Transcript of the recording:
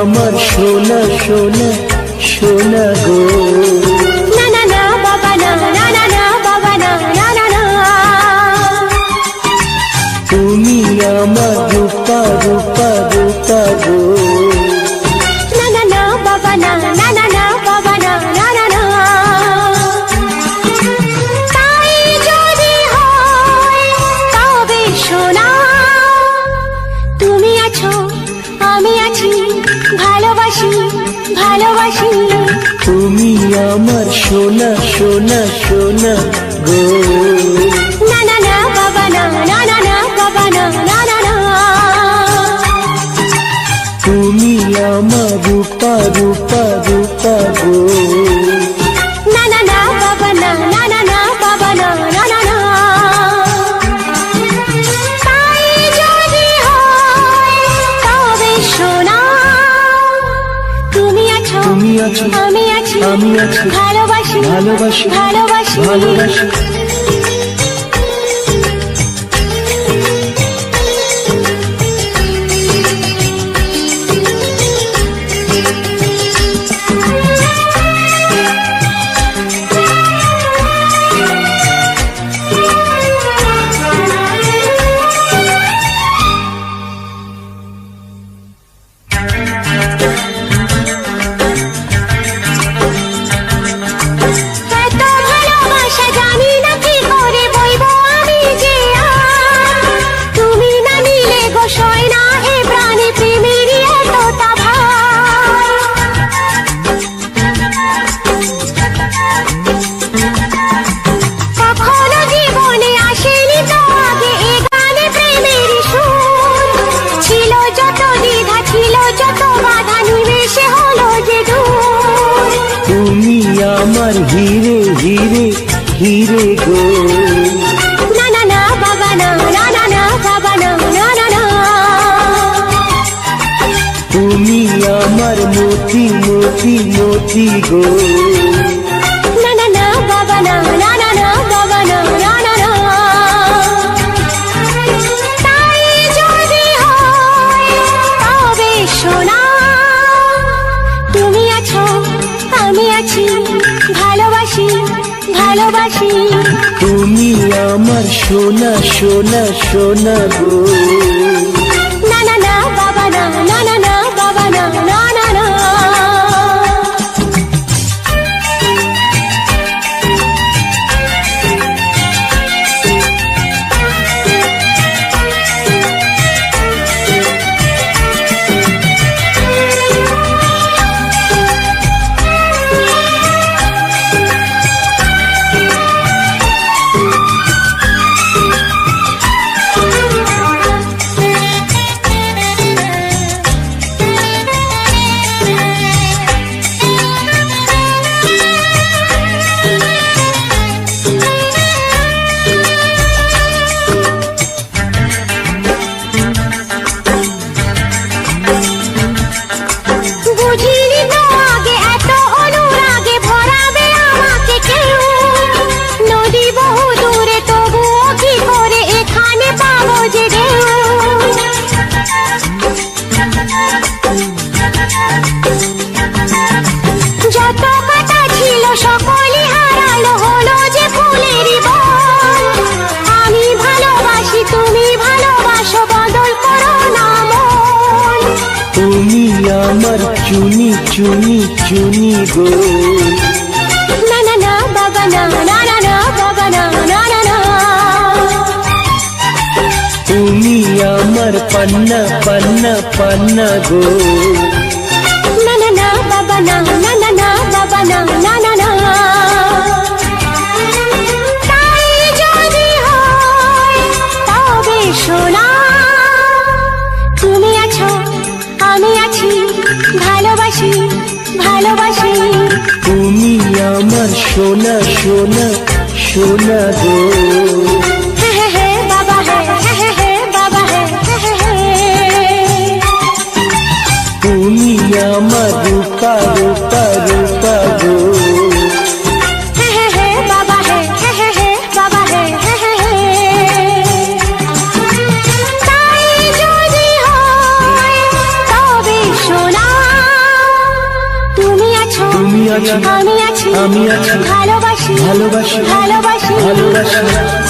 আমার সোনা সোনা সোনা গো। না না না বাবা না, না না না বাবা না, না না না। তুমি আমার রূপা রূপা রূপা গো। না না না বাবা না, না না না বাবা না, না না না। তাই যদি হয় তবে সোনা, তুমি আছো আমি আছি, ভালোবাসি ভালোবাসি। তুমি আমার সোনা সোনা সোনা গো। না না না বাবা না, না না না বাবা না, না না না। তুমি আমার রূপা রূপা রূপা গো। না না না বাবা না, না না না বাবা না, না না না। তাই যদি হয় তবে সোনা, তুমি আছো তুমি আছো আমি আছি, আমি আছি, ভালোবাসি ভালোবাসি ভালোবাসি ভালোবাসি। এত ভালোবাসা জানি না কি করে বইবো আমি যে আর। তুমি না নিলে গো সয় না এ প্রাণে প্রেমেরই এতটা ভার। কখনো জীবনে আসেনি তো আগে এ গানে প্রেমেরই সুর। ছিল যত দ্বিধা ছিল যত বাধা, নিমেষে হলো যে দূর। তুমি আমার হিরে হিরে হিরে গো। না না না বাবা না, না না না বাবা না, না না না। তুমি আমার মতি মতি মতি গো। না না না বাবা না, না না না বাবা না, না না না। তাই যদি হয় তবে সোনা, তুমি আছো আমি আছি, ভালোবাসি ভালোবাসি। তুমি আমার সোনা সোনা সোনা গো। না না না বাবা না, না না না বাবা না, না না না। বুঝিনি তো আগে এত অনুরাগে ভরাবে আমাকে কেউ। নদী বহু দূরে তবুও কি করে এখানে পাবো যে ঢেউ। যত কথা ছিল সকলই হারালো, হলো যে ফুলেরই বন। আমি ভালোবাসি তুমি ভালোবাসো, বদল করো না মন। তুমি আমার চুনি চুনি চুনি গো। না না না বাবা না, না না না বাবা না, না না না। তুমি আমার পান্না পান্না পান্না গো। না না না বাবা না, না না না বাবা না, না না না। তাই যদি হয় তবে সোনা, তুমি আছো আমি আছি, ভালোবাসি ভালোবাসি। তুমি আমার সোনা সোনা সোনা গো। হে হে হে বাবা হে, হে হে হে বাবা হে, হে হে হে। তুমি আমার রূপা রূপা রূপা গো। হে হে হে বাবা হে, হে হে হে বাবা হে, হে হে হে। তাই যদি হয় তবে সোনা, আছি আমি আছি আমি আছি ভালোবাসি ভালোবাসি ভালোবাসি ভালোবাসি